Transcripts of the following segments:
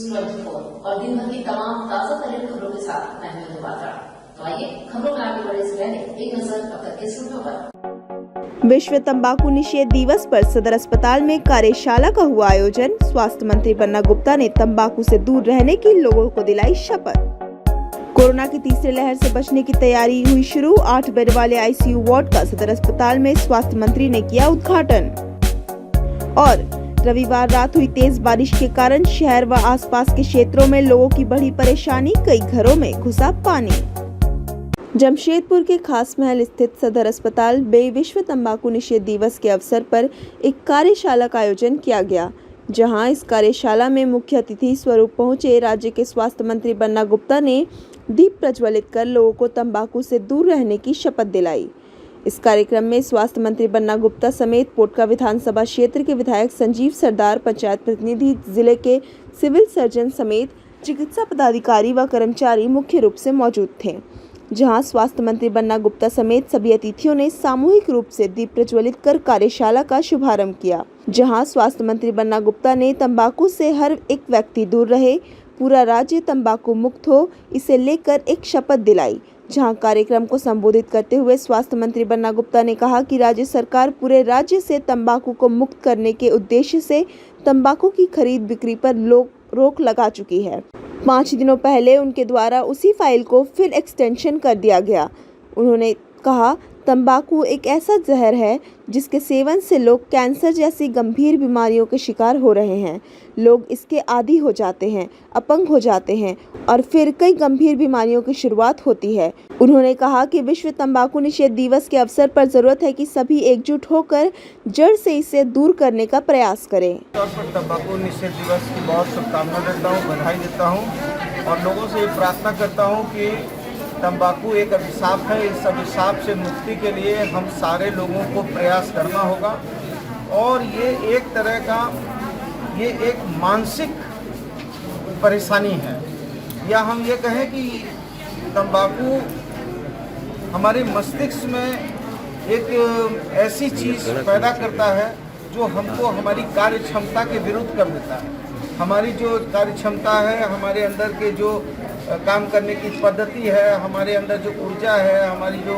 News 24 और दिन भर की तमाम ताजा तरीन खबरों के साथ मैं हूं बात्रा। तो आइए खबरों में आगे बढ़ने से पहले एक नजर अब तक के सुर्खियों पर। विश्व तंबाकू निषेध दिवस पर सदर अस्पताल में कार्यशाला का हुआ आयोजन। स्वास्थ्य मंत्री बन्ना गुप्ता ने तंबाकू से दूर रहने की लोगों को दिलाई शपथ। कोरोना की तीसरी लहर से बचने की तैयारी हुई शुरू। 8 बेड वाले आईसीयू वार्ड का सदर अस्पताल में स्वास्थ्य मंत्री ने किया उद्घाटन। और रविवार रात हुई तेज बारिश के कारण शहर व आसपास के क्षेत्रों में लोगों की बढ़ी परेशानी। कई घरों में घुसा पानी। जमशेदपुर के खास महल स्थित सदर अस्पताल में विश्व तंबाकू निषेध दिवस के अवसर पर एक कार्यशाला का आयोजन किया गया, जहां इस कार्यशाला में मुख्य अतिथि स्वरूप पहुंचे राज्य के स्वास्थ्य मंत्री बन्ना गुप्ता ने दीप प्रज्वलित कर लोगों को तंबाकू से दूर रहने की शपथ दिलाई। इस कार्यक्रम में स्वास्थ्य मंत्री बन्ना गुप्ता समेत पोटका विधानसभा क्षेत्र के विधायक संजीव सरदार, पंचायत प्रतिनिधि, जिले के सिविल सर्जन समेत चिकित्सा पदाधिकारी व कर्मचारी मुख्य रूप से मौजूद थे। जहां स्वास्थ्य मंत्री बन्ना गुप्ता समेत सभी अतिथियों ने सामूहिक रूप से दीप प्रज्वलित कर कार्यशाला का शुभारंभ किया। जहां स्वास्थ्य मंत्री बन्ना गुप्ता ने तंबाकू से हर एक व्यक्ति दूर रहे, पूरा राज्य तंबाकू मुक्त हो, इसे लेकर एक शपथ दिलाई। जहां कार्यक्रम को संबोधित करते हुए स्वास्थ्य मंत्री बन्ना गुप्ता ने कहा कि राज्य सरकार पूरे राज्य से तंबाकू को मुक्त करने के उद्देश्य से तंबाकू की खरीद बिक्री पर रोक लगा चुकी है। 5 दिनों पहले उनके द्वारा उसी फाइल को फिर एक्सटेंशन कर दिया गया। उन्होंने कहा, तंबाकू एक ऐसा जहर है जिसके सेवन से लोग कैंसर जैसी गंभीर बीमारियों के शिकार हो रहे हैं। लोग इसके आदी हो जाते हैं, अपंग हो जाते हैं और फिर कई गंभीर बीमारियों की शुरुआत होती है। उन्होंने कहा कि विश्व तंबाकू निषेध दिवस के अवसर पर जरूरत है कि सभी एकजुट होकर जड़ से इसे दूर करने का प्रयास करें। तौर पर तंबाकू निषेध दिवस की बहुत शुभकामना देता हूँ, बधाई देता हूँ और लोगों से ये प्रार्थना करता हूँ कि तंबाकू एक अभिशाप है। इस अभिशाप से मुक्ति के लिए हम सारे लोगों को प्रयास करना होगा और ये एक तरह का एक मानसिक परेशानी है, या हम ये कहें कि तंबाकू हमारे मस्तिष्क में एक ऐसी चीज़ पैदा करता है जो हमको हमारी कार्य क्षमता के विरुद्ध कर देता है। हमारी जो कार्य क्षमता है, हमारे अंदर के जो काम करने की पद्धति है, हमारे अंदर जो ऊर्जा है, हमारी जो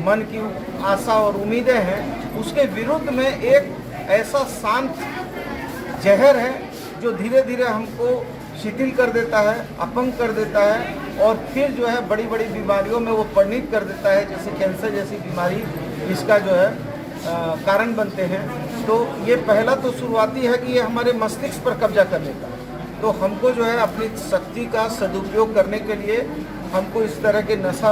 मन की आशा और उम्मीदें हैं, उसके विरुद्ध में एक ऐसा शांत जहर है जो धीरे धीरे हमको शिथिल कर देता है, अपंग कर देता है और फिर जो है बड़ी बड़ी बीमारियों में वो परिणित कर देता है, जैसे कैंसर जैसी बीमारी इसका जो है कारण बनते हैं। तो ये पहला तो शुरुआती है कि ये हमारे मस्तिष्क पर कब्जा कर लेता है। तो हमको जो है अपनी शक्ति का सदुपयोग करने के लिए हमको इस तरह के नशा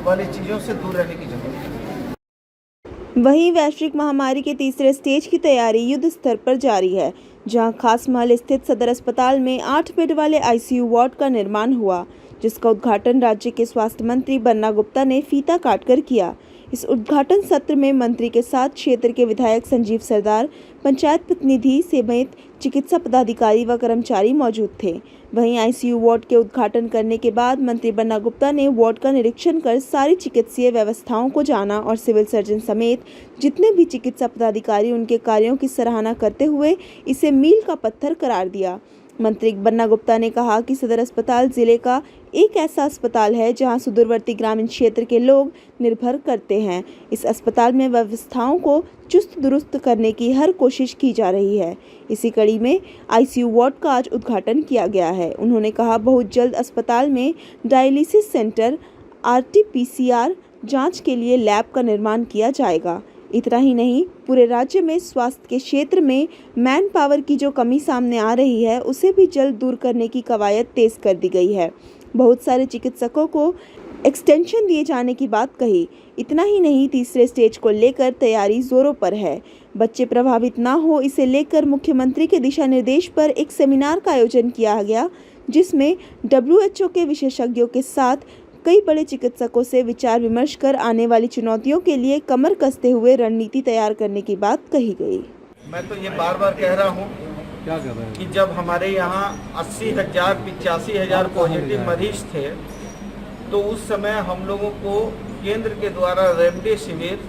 वाली चीज़ों से दूर रहने की जरूरत है। वहीं वैश्विक महामारी के तीसरे स्टेज की तैयारी युद्ध स्तर पर जारी है, जहां खास महल स्थित सदर अस्पताल में 8 बेड वाले आईसीयू वार्ड का निर्माण हुआ, जिसका उद्घाटन राज्य के स्वास्थ्य मंत्री बन्ना गुप्ता ने फीता काटकर किया। इस उद्घाटन सत्र में मंत्री के साथ क्षेत्र के विधायक संजीव सरदार, पंचायत प्रतिनिधि समेत चिकित्सा पदाधिकारी व कर्मचारी मौजूद थे। वहीं आईसीयू वार्ड के उद्घाटन करने के बाद मंत्री बन्ना गुप्ता ने वार्ड का निरीक्षण कर सारी चिकित्सीय व्यवस्थाओं को जाना और सिविल सर्जन समेत जितने भी चिकित्सा पदाधिकारी उनके कार्यों की सराहना करते हुए इसे मील का पत्थर करार दिया। मंत्री बन्ना गुप्ता ने कहा कि सदर अस्पताल जिले का एक ऐसा अस्पताल है जहां सुदूरवर्ती ग्रामीण क्षेत्र के लोग निर्भर करते हैं। इस अस्पताल में व्यवस्थाओं को चुस्त दुरुस्त करने की हर कोशिश की जा रही है। इसी कड़ी में आईसीयू वार्ड का आज उद्घाटन किया गया है। उन्होंने कहा, बहुत जल्द अस्पताल में डायलिसिस सेंटर, RT-PCR जाँच के लिए लैब का निर्माण किया जाएगा। इतना ही नहीं, पूरे राज्य में स्वास्थ्य के क्षेत्र में मैन पावर की जो कमी सामने आ रही है, उसे भी जल्द दूर करने की कवायद तेज कर दी गई है। बहुत सारे चिकित्सकों को एक्सटेंशन दिए जाने की बात कही। इतना ही नहीं, तीसरे स्टेज को लेकर तैयारी जोरों पर है। बच्चे प्रभावित ना हो, इसे लेकर मुख्यमंत्री के दिशा निर्देश पर एक सेमिनार का आयोजन किया गया, जिसमें WHO के विशेषज्ञों के साथ कई बड़े चिकित्सकों से विचार विमर्श कर आने वाली चुनौतियों के लिए कमर कसते हुए रणनीति तैयार करने की बात कही गई। मैं तो ये बार बार कह रहा हूँ कि जब हमारे यहाँ 80,000 85,000 पॉजिटिव मरीज थे, तो उस समय हम लोगों को केंद्र के द्वारा रेमडेसिविर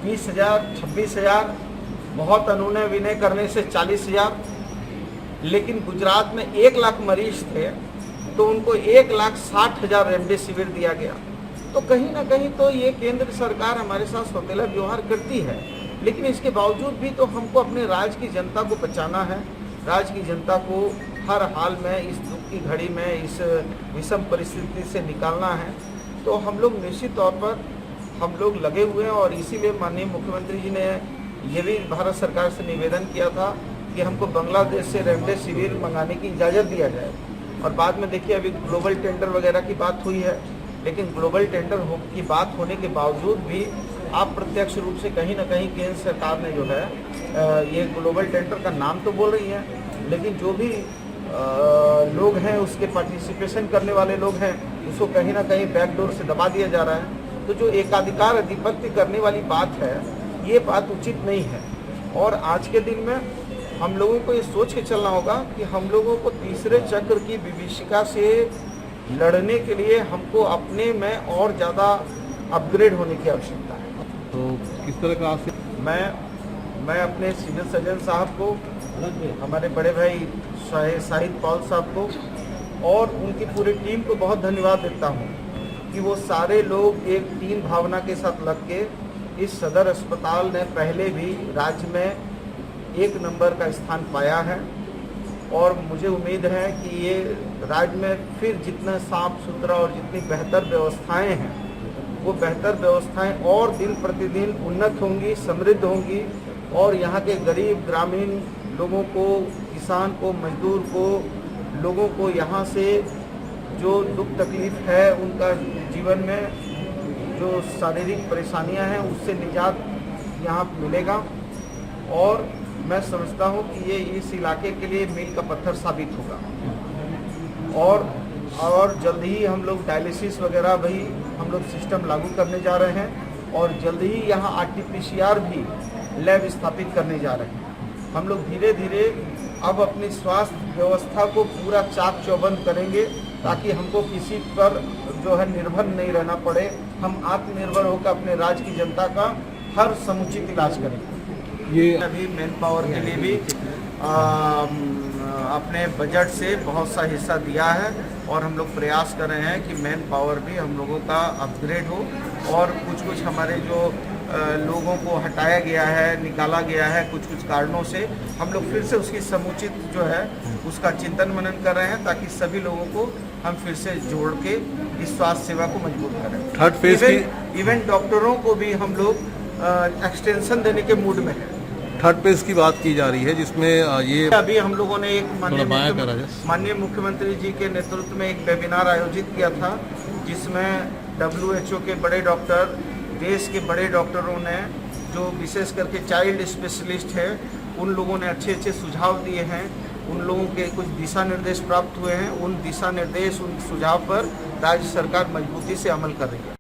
20,000 26,000, बहुत अनुनय विनय करने से 40,000 लेकिन गुजरात में 1 लाख मरीज थे तो उनको 1,60,000 रेमडेसिविर दिया गया। तो कहीं ना कहीं तो ये केंद्र सरकार हमारे साथ सौतेला व्यवहार करती है, लेकिन इसके बावजूद भी तो हमको अपने राज्य की जनता को बचाना है। राज्य की जनता को हर हाल में इस दुख की घड़ी में इस विषम परिस्थिति से निकालना है। तो हम लोग निश्चित तौर पर हम लोग लगे हुए हैं और इसीलिए माननीय मुख्यमंत्री जी ने ये भी भारत सरकार से निवेदन किया था कि हमको बांग्लादेश से रेमडेसिविर मंगाने की इजाज़त दिया जाए। और बाद में देखिए अभी ग्लोबल टेंडर वगैरह की बात हुई है, लेकिन ग्लोबल टेंडर की बात होने के बावजूद भी अप्रत्यक्ष रूप से कहीं ना कहीं केंद्र सरकार ने जो है ये ग्लोबल टेंडर का नाम तो बोल रही है, लेकिन जो भी लोग हैं उसके पार्टिसिपेशन करने वाले लोग हैं उसको कहीं ना कहीं बैकडोर से दबा दिया जा रहा है। तो जो एकाधिकार अधिपत्य करने वाली बात है ये बात उचित नहीं है। और आज के दिन में हम लोगों को ये सोच के चलना होगा कि हम लोगों को तीसरे चक्र की विभीषिका से लड़ने के लिए हमको अपने में और ज़्यादा अपग्रेड होने की आवश्यकता है। तो किस तरह का मैं अपने सिविल सर्जन साहब को, हमारे बड़े भाई शाहिद पॉल साहब को और उनकी पूरी टीम को बहुत धन्यवाद देता हूँ कि वो सारे लोग एक टीम भावना के साथ लग के इस सदर अस्पताल ने पहले भी राज्य में 1 नंबर का स्थान पाया है। और मुझे उम्मीद है कि ये राज्य में फिर जितना साफ सुथरा और जितनी बेहतर व्यवस्थाएं हैं वो बेहतर व्यवस्थाएं और दिन प्रतिदिन उन्नत होंगी, समृद्ध होंगी और यहाँ के गरीब ग्रामीण लोगों को, किसान को, मजदूर को, लोगों को यहाँ से जो दुख तकलीफ है उनका जीवन में जो शारीरिक परेशानियां हैं उससे निजात यहाँ मिलेगा। और मैं समझता हूँ कि ये इस इलाके के लिए मील का पत्थर साबित होगा। और जल्द ही हम लोग डायलिसिस वगैरह भी हम लोग सिस्टम लागू करने जा रहे हैं और जल्द ही यहाँ RT-PCR भी लैब स्थापित करने जा रहे हैं। हम लोग धीरे धीरे अब अपनी स्वास्थ्य व्यवस्था को पूरा चाक चौबंद करेंगे ताकि हमको किसी पर जो है निर्भर नहीं रहना पड़े। हम आत्मनिर्भर होकर अपने राज्य की जनता का हर समुचित इलाज करेंगे। ये अभी मैन पावर के लिए भी अपने बजट से बहुत सा हिस्सा दिया है और हम लोग प्रयास कर रहे हैं कि मैन पावर भी हम लोगों का अपग्रेड हो और कुछ हमारे जो लोगों को हटाया गया है, निकाला गया है कुछ कारणों से, हम लोग फिर से उसकी समुचित जो है उसका चिंतन मनन कर रहे हैं ताकि सभी लोगों को हम फिर से जोड़ के इस स्वास्थ्य सेवा को मजबूत करें। थर्ड फेज की इवन डॉक्टरों को भी हम लोग एक्सटेंशन देने के मूड में हैं। थर्ड फेज की बात की जा रही है जिसमें ये अभी हम लोगों ने एक माननीय मुख्यमंत्री जी के नेतृत्व में एक वेबिनार आयोजित किया था जिसमें WHO के बड़े डॉक्टर, देश के बड़े डॉक्टरों ने जो विशेष करके चाइल्ड स्पेशलिस्ट है उन लोगों ने अच्छे सुझाव दिए हैं। उन लोगों के कुछ दिशा निर्देश प्राप्त हुए हैं। उन दिशा निर्देश, उन सुझाव पर राज्य सरकार मजबूती से अमल कर रही है।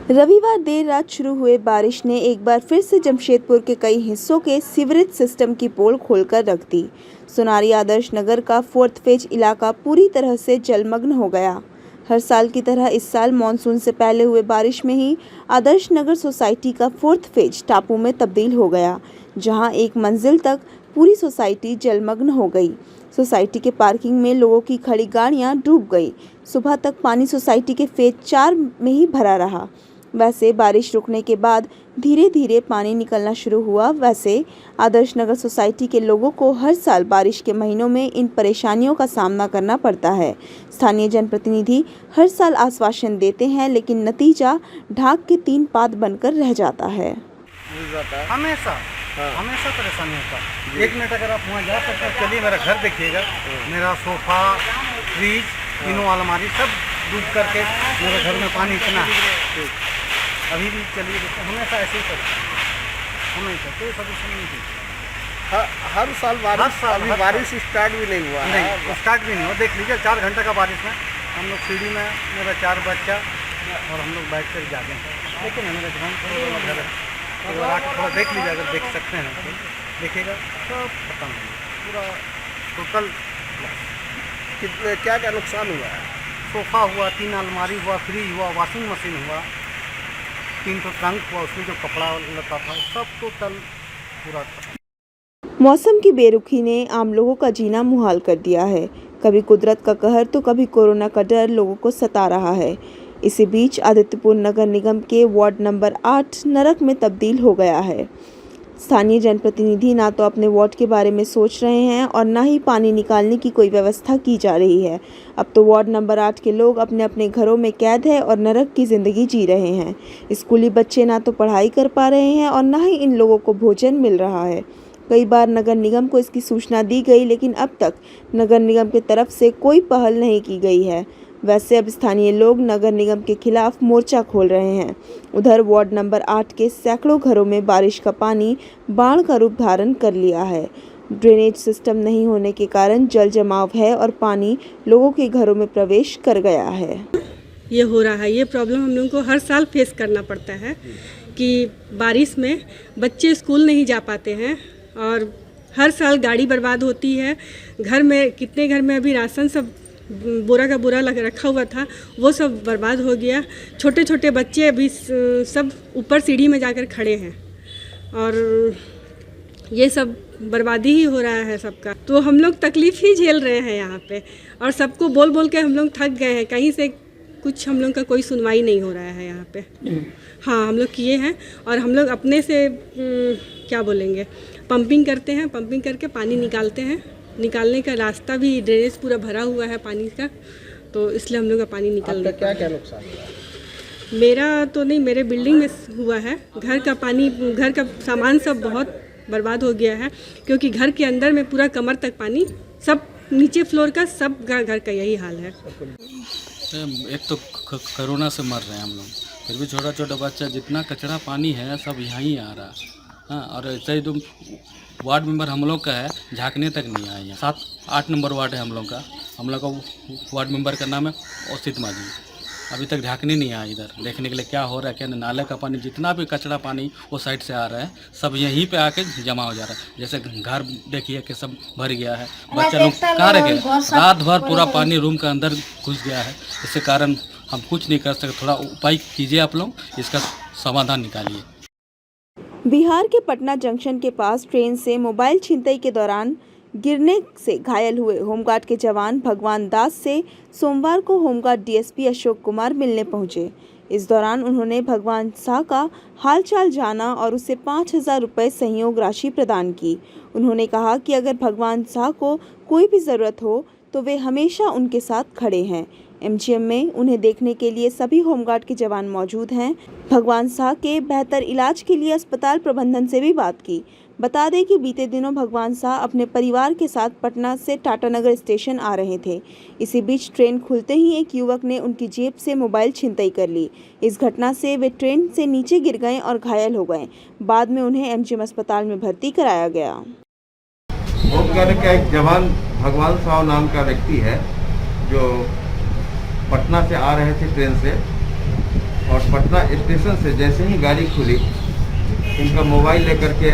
रविवार देर रात शुरू हुए बारिश ने एक बार फिर से जमशेदपुर के कई हिस्सों के सीवरेज सिस्टम की पोल खोलकर रख दी। सोनारी आदर्श नगर का 4th फेज इलाका पूरी तरह से जलमग्न हो गया। हर साल की तरह इस साल मानसून से पहले हुए बारिश में ही आदर्श नगर सोसाइटी का 4th फेज टापू में तब्दील हो गया, जहां एक मंजिल तक पूरी सोसाइटी जलमग्न हो गई। सोसाइटी के पार्किंग में लोगों की खड़ी गाड़ियां डूब गई। सुबह तक पानी सोसाइटी के फेज 4 में ही भरा रहा। वैसे बारिश रुकने के बाद धीरे धीरे पानी निकलना शुरू हुआ। वैसे आदर्श नगर सोसाइटी के लोगों को हर साल बारिश के महीनों में इन परेशानियों का सामना करना पड़ता है। स्थानीय जनप्रतिनिधि हर साल आश्वासन देते हैं, लेकिन नतीजा ढाक के 3 पात बनकर रह जाता है। हमेशा परेशानी होता है। 1 मिनट अगर आप वहाँ जा सकते हैं, चलिए मेरा घर देखिएगा, मेरा सोफा, फ्रिज, तीनों अलमारी सब डूब करके मेरे घर में पानी इतना है। अभी भी चलिए देखते, हमेशा ऐसे ही करते हैं, हमेशा कोई सोल्यूशन नहीं थी। हर साल बारिश स्टार्ट भी नहीं हुआ। नहीं, स्टार्ट भी नहीं हुआ। देख लीजिए 4 घंटे का बारिश में हम लोग सीढ़ी में, मेरा 4 बच्चा और हम लोग बैठ कर जाते हैं। लेकिन मेरे घर घर तो आके थोड़ा देख लीजिए, अगर देख सकते हैं तो देखिएगा, सब खत्म हो गया पूरा टोटल। कितने क्या नुकसान हुआ है? सोफ़ा हुआ, 3 अलमारी हुआ, फ्रिज हुआ, वॉशिंग मशीन हुआ, 3 तो ट्रंक हुआ, उसमें जो कपड़ा लता था सब टोटल पूरा खत्म। मौसम की बेरुखी ने आम लोगों का जीना मुहाल कर दिया है। कभी कुदरत का कहर तो कभी कोरोना का डर लोगों को सता रहा है। इसी बीच आदित्यपुर नगर निगम के वार्ड नंबर 8 नरक में तब्दील हो गया है। स्थानीय जनप्रतिनिधि ना तो अपने वार्ड के बारे में सोच रहे हैं और ना ही पानी निकालने की कोई व्यवस्था की जा रही है। अब तो वार्ड नंबर 8 के लोग अपने अपने घरों में कैद है और नरक की जिंदगी जी रहे हैं। स्कूली बच्चे ना तो पढ़ाई कर पा रहे हैं और ना ही इन लोगों को भोजन मिल रहा है। कई बार नगर निगम को इसकी सूचना दी गई, लेकिन अब तक नगर निगम की तरफ से कोई पहल नहीं की गई है। वैसे अब स्थानीय लोग नगर निगम के खिलाफ मोर्चा खोल रहे हैं। उधर वार्ड नंबर 8 के सैकड़ों घरों में बारिश का पानी बाढ़ का रूप धारण कर लिया है। ड्रेनेज सिस्टम नहीं होने के कारण जल जमाव है और पानी लोगों के घरों में प्रवेश कर गया है। ये हो रहा है, ये प्रॉब्लम हम लोगों को हर साल फेस करना पड़ता है कि बारिश में बच्चे स्कूल नहीं जा पाते हैं और हर साल गाड़ी बर्बाद होती है। घर में कितने घर में अभी राशन सब बोरा का बोरा रखा हुआ था, वो सब बर्बाद हो गया। छोटे छोटे बच्चे अभी सब ऊपर सीढ़ी में जाकर खड़े हैं और ये सब बर्बादी ही हो रहा है सबका। तो हम लोग तकलीफ़ ही झेल रहे हैं यहाँ पे और सबको बोल बोल के हम लोग थक गए हैं। कहीं से कुछ हम लोग का कोई सुनवाई नहीं हो रहा है यहाँ पे। हाँ, हम लोग किए हैं और हम लोग अपने से क्या बोलेंगे, पंपिंग करते हैं, पंपिंग करके पानी निकालते हैं। निकालने का रास्ता भी ड्रेनेज पूरा भरा हुआ है पानी का, तो इसलिए हम लोग का पानी निकल नहीं। क्या क्या नुकसान हुआ? मेरा तो नहीं, मेरे बिल्डिंग में हुआ है। घर का पानी, घर का सामान सब बहुत बर्बाद हो गया है क्योंकि घर के अंदर में पूरा कमर तक पानी, सब नीचे फ्लोर का सब घर का यही हाल है। एक तो कोरोना से मर रहे हैं हम लोग, फिर भी छोटा छोटा बच्चा, जितना कचरा पानी है सब यहाँ ही आ रहा है। हाँ, और ऐसे ही तो वार्ड मेंबर हम लोग का है, झाँकने तक नहीं आए हैं। 7-8 नंबर वार्ड है हम लोग का। हम लोग का वार्ड मेंबर का नाम है औसित माझी। अभी तक झाँकने नहीं आया इधर देखने के लिए क्या हो रहा है, क्या नहीं। नाले का पानी, जितना भी कचरा पानी वो साइड से आ रहा है, सब यहीं पे आके जमा हो जा रहा है। जैसे घर देखिए कि सब भर गया है, बच्चा लोग कहाँ रह गए, रात भर पूरा पानी रूम के अंदर घुस गया है। इसके कारण हम कुछ नहीं कर सकते। थोड़ा उपाय कीजिए आप लोग, इसका समाधान निकालिए। बिहार के पटना जंक्शन के पास ट्रेन से मोबाइल छिनतई के दौरान गिरने से घायल हुए होमगार्ड के जवान भगवान दास से सोमवार को होमगार्ड डीएसपी अशोक कुमार मिलने पहुंचे। इस दौरान उन्होंने भगवान शाह का हालचाल जाना और उसे 5,000 रुपये सहयोग राशि प्रदान की। उन्होंने कहा कि अगर भगवान शाह को कोई भी ज़रूरत हो तो वे हमेशा उनके साथ खड़े हैं। एमजीएम में उन्हें देखने के लिए सभी होमगार्ड के जवान मौजूद हैं। भगवान शाह के बेहतर इलाज के लिए अस्पताल प्रबंधन से भी बात की। बता दें कि बीते दिनों भगवान शाह अपने परिवार के साथ पटना से टाटानगर स्टेशन आ रहे थे। इसी बीच ट्रेन खुलते ही एक युवक ने उनकी जेब से मोबाइल छिनतई कर ली। इस घटना से वे ट्रेन से नीचे गिर गए और घायल हो गए। बाद में उन्हें एमजीएम अस्पताल में भर्ती कराया गया। होमगार्ड का एक जवान भगवान शाह नाम का व्यक्ति है जो पटना से आ रहे थे ट्रेन से, और पटना स्टेशन से जैसे ही गाड़ी खुली, इनका मोबाइल लेकर के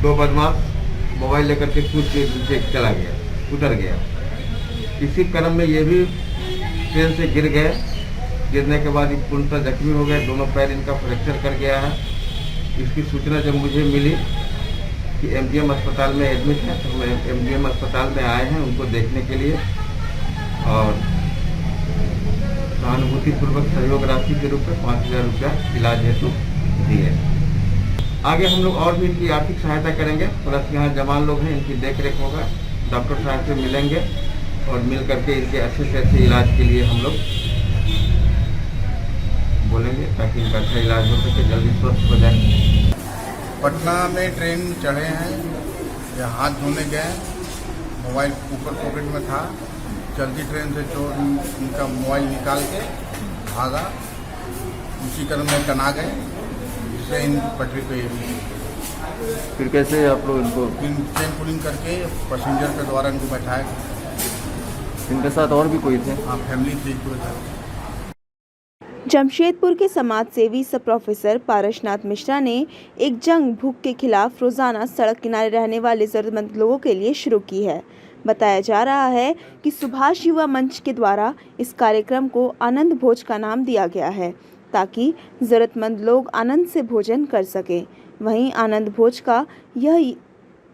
दो बदमाश मोबाइल लेकर के कूद के नीचे चला गया, उतर गया। इसी क्रम में ये भी ट्रेन से गिर गए। गिरने के बाद पूर्णतः जख्मी हो गए, दोनों पैर इनका फ्रैक्चर कर गया है। इसकी सूचना जब मुझे मिली कि एमजीएम अस्पताल में एडमिट है, तो हम एमजीएम अस्पताल में आए हैं उनको देखने के लिए और सहानुभूतिपूर्वक सहयोग राशि के रूप में 5,000 रुपया इलाज हेतु दिए। आगे हम लोग और भी इनकी आर्थिक सहायता करेंगे, प्लस यहाँ जवान लोग हैं, इनकी देख रेख होगा। डॉक्टर साहब से मिलेंगे और मिल करके इनके अच्छे से अच्छे इलाज के लिए हम लोग बोलेंगे ताकि इनका अच्छा इलाज हो सके, जल्दी स्वस्थ हो जाए। पटना में ट्रेन चढ़े हैं, या हाथ धोने गए, मोबाइल ऊपर पॉकेट में था। चलती ट्रेन से चोर इनका मोबाइल निकाल के भागा, उसी क्रम में टना गए, जिससे इन पटरी पे फिर कैसे आप लोग इनको चेन पुलिंग करके पैसेंजर के द्वारा इनको बैठाया। इनके साथ और भी कोई थे? हाँ, फैमिली थी पूरे। जमशेदपुर के समाज सेवी सब प्रोफेसर पारसनाथ मिश्रा ने एक जंग भूख के खिलाफ रोजाना सड़क किनारे रहने वाले जरूरतमंद लोगों के लिए शुरू की है। बताया जा रहा है कि सुभाष युवा मंच के द्वारा इस कार्यक्रम को आनंद भोज का नाम दिया गया है ताकि जरूरतमंद लोग आनंद से भोजन कर सकें। वहीं आनंद भोज का यह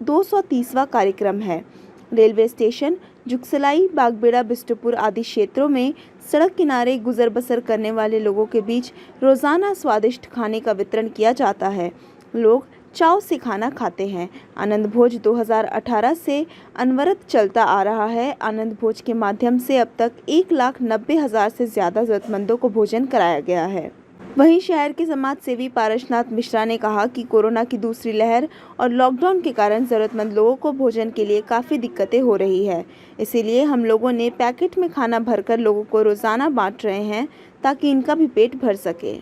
230वां कार्यक्रम है। रेलवे स्टेशन, जुगसलाई, बागबेड़ा, बिष्टुपुर आदि क्षेत्रों में सड़क किनारे गुजर बसर करने वाले लोगों के बीच रोजाना स्वादिष्ट खाने का वितरण किया जाता है। लोग चाव से खाना खाते हैं। आनंद भोज 2018 से अनवरत चलता आ रहा है। आनंद भोज के माध्यम से अब तक 1,90,000 से ज़्यादा ज़रूरतमंदों को भोजन कराया गया है। वहीं शहर के समाज सेवी पारसनाथ मिश्रा ने कहा कि कोरोना की दूसरी लहर और लॉकडाउन के कारण ज़रूरतमंद लोगों को भोजन के लिए काफ़ी दिक्कतें हो रही है। इसीलिए हम लोगों ने पैकेट में खाना भरकर लोगों को रोज़ाना बांट रहे हैं ताकि इनका भी पेट भर सके।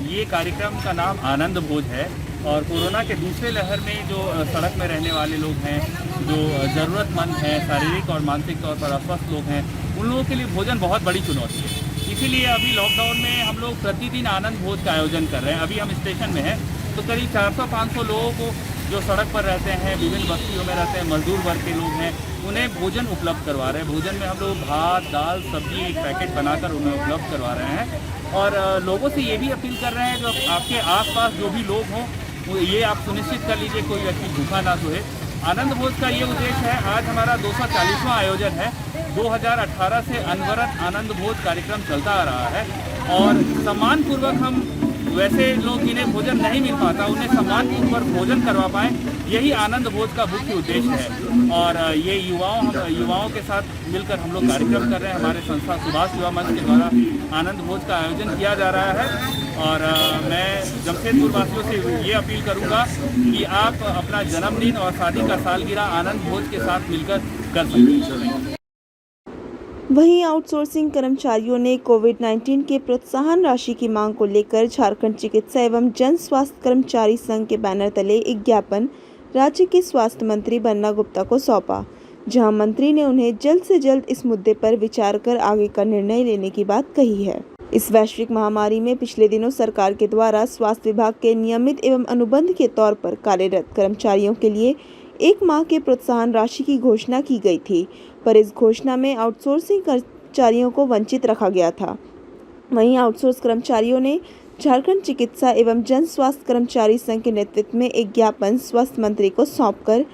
ये कार्यक्रम का नाम आनंद भोज है और कोरोना के दूसरे लहर में जो सड़क में रहने वाले लोग हैं, जो ज़रूरतमंद हैं, शारीरिक और मानसिक तौर पर अस्वस्थ लोग हैं, उन लोगों के लिए भोजन बहुत बड़ी चुनौती है। इसीलिए अभी लॉकडाउन में हम लोग प्रतिदिन आनंद भोज का आयोजन कर रहे हैं। अभी हम स्टेशन में हैं तो करीब 400-500 लोगों को जो सड़क पर रहते हैं, विभिन्न बस्तियों में रहते हैं, मजदूर वर्ग के लोग हैं, उन्हें भोजन उपलब्ध करवा रहे हैं। भोजन में हम लोग भात, दाल, सब्जी एक पैकेट बनाकर उन्हें उपलब्ध करवा रहे हैं और लोगों से ये भी अपील कर रहे हैं जो आपके आसपास जो भी लोग हों ये आप सुनिश्चित कर लीजिए कोई व्यक्ति भूखा ना सोए। आनंद भोज का ये उद्देश्य है। आज हमारा 240वां आयोजन है। 2018 से अनवरत आनंद भोज कार्यक्रम चलता आ रहा है और सम्मानपूर्वक हम वैसे लोग जिन्हें भोजन नहीं मिल पाता उन्हें सम्मानपूर्वक भोजन करवा पाएँ, यही आनंद भोज का मुख्य उद्देश्य है। और ये युवाओं के साथ मिलकर हम लोग कार्यक्रम कर रहे हैं। हमारे संस्था सुभाष युवा मंच के द्वारा आनंद भोज का आयोजन किया जा रहा है और मैं जमशेदपुर वासियों से ये अपील करूंगा कि आप अपना जन्मदिन और शादी का सालगिरह आनंद भोज के साथ मिलकर कर सकते हैं। वहीं आउटसोर्सिंग कर्मचारियों ने कोविड-19 के प्रोत्साहन राशि की मांग को लेकर झारखंड चिकित्सा एवं जन स्वास्थ्य कर्मचारी संघ के बैनर तले एक ज्ञापन राज्य के स्वास्थ्य मंत्री बन्ना गुप्ता को सौंपा, जहां मंत्री ने उन्हें जल्द से जल्द इस मुद्दे पर विचार कर आगे का निर्णय लेने की बात कही है। इस वैश्विक महामारी में पिछले दिनों सरकार के द्वारा स्वास्थ्य विभाग के नियमित एवं अनुबंध के तौर पर कार्यरत कर्मचारियों के लिए 1 माह के प्रोत्साहन राशि की घोषणा की गई थी, पर इस घोषणा में आउटसोर्सिंग कर्मचारियों को वंचित रखा गया था। वहीं आउटसोर्स कर्मचारियों ने झारखंड चिकित्सा एवं जन स्वास्थ्य कर्मचारी संघ के नेतृत्व में एक ज्ञापन स्वास्थ्य मंत्री को सौंपकर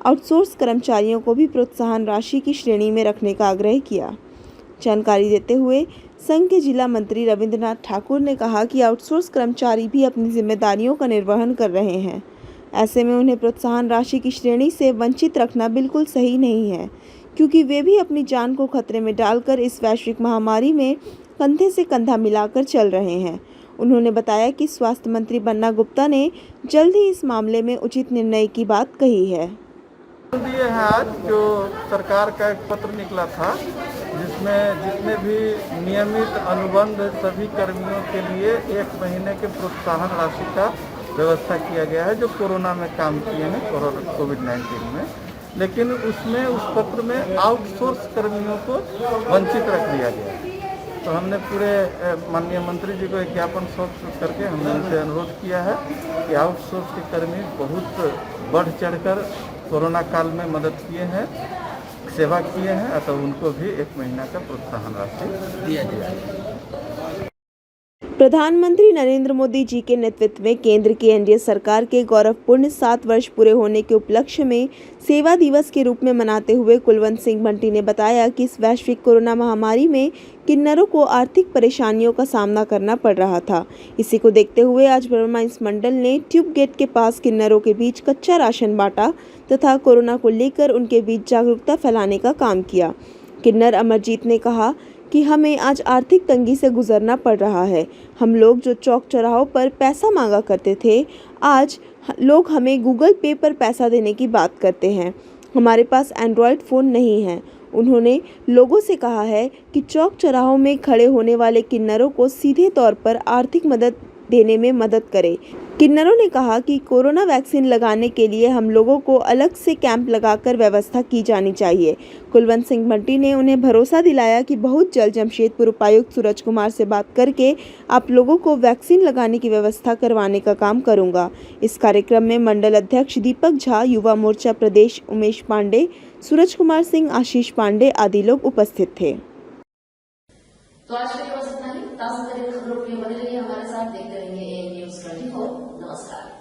आउटसोर्स कर्मचारियों को भी प्रोत्साहन राशि की श्रेणी में रखने का आग्रह किया। जानकारी देते हुए संघ के जिला मंत्री रविंद्रनाथ ठाकुर ने कहा कि आउटसोर्स कर्मचारी भी अपनी जिम्मेदारियों का निर्वहन कर रहे हैं। ऐसे में उन्हें प्रोत्साहन राशि की श्रेणी से वंचित रखना बिल्कुल सही नहीं है, क्योंकि वे भी अपनी जान को खतरे में डालकर इस वैश्विक महामारी में कंधे से कंधा मिलाकर चल रहे हैं। उन्होंने बताया कि स्वास्थ्य मंत्री बन्ना गुप्ता ने जल्द ही इस मामले में उचित निर्णय की बात कही है। ये है आज जो सरकार का एक पत्र निकला था जिसमें जितने भी नियमित अनुबंध सभी कर्मियों के लिए 1 महीने के प्रोत्साहन राशि का व्यवस्था किया गया है जो कोरोना में काम किए हैं, कोविड-19 में। लेकिन उसमें उस पत्र में आउटसोर्स कर्मियों को वंचित रख दिया गया है। तो हमने पूरे माननीय मंत्री जी को एक ज्ञापन सौंप करके हमने उनसे अनुरोध किया है कि आउटसोर्स के कर्मी बहुत बढ़ चढ़कर कोरोना काल में मदद किए हैं, सेवा किए हैं, अतः उनको भी 1 महीना का प्रोत्साहन राशि दिया जाए। प्रधानमंत्री नरेंद्र मोदी जी के नेतृत्व में केंद्र की एनडीए सरकार के गौरवपूर्ण 7 वर्ष पूरे होने के उपलक्ष्य में सेवा दिवस के रूप में मनाते हुए कुलवंत सिंह बंटी ने बताया कि इस वैश्विक कोरोना महामारी में किन्नरों को आर्थिक परेशानियों का सामना करना पड़ रहा था। इसी को देखते हुए आज ब्रह्मा माइंस मंडल ने ट्यूब गेट के पास किन्नरों के बीच कच्चा राशन बांटा तथा कोरोना को लेकर उनके बीच जागरूकता फैलाने का काम किया। किन्नर अमरजीत ने कहा कि हमें आज आर्थिक तंगी से गुजरना पड़ रहा है। हम लोग जो चौक चौराहों पर पैसा मांगा करते थे, आज लोग हमें गूगल पे पर पैसा देने की बात करते हैं। हमारे पास एंड्रॉयड फ़ोन नहीं है। उन्होंने लोगों से कहा है कि चौक चौराहों में खड़े होने वाले किन्नरों को सीधे तौर पर आर्थिक मदद देने में मदद करें। किन्नरों ने कहा कि कोरोना वैक्सीन लगाने के लिए हम लोगों को अलग से कैंप लगाकर व्यवस्था की जानी चाहिए। कुलवंत सिंह बंटी ने उन्हें भरोसा दिलाया कि बहुत जल्द जमशेदपुर उपायुक्त सूरज कुमार से बात करके आप लोगों को वैक्सीन लगाने की व्यवस्था करवाने का काम करूंगा। इस कार्यक्रम में मंडल अध्यक्ष दीपक झा, युवा मोर्चा प्रदेश उमेश पांडे, सूरज कुमार सिंह, आशीष पांडे आदि लोग उपस्थित थे। तो आज के लिए बस इतना ही। ताज़ा तरीन खबरों के लिए बने रहिए हमारे साथ, देखते रहिए AM News 24। नमस्कार।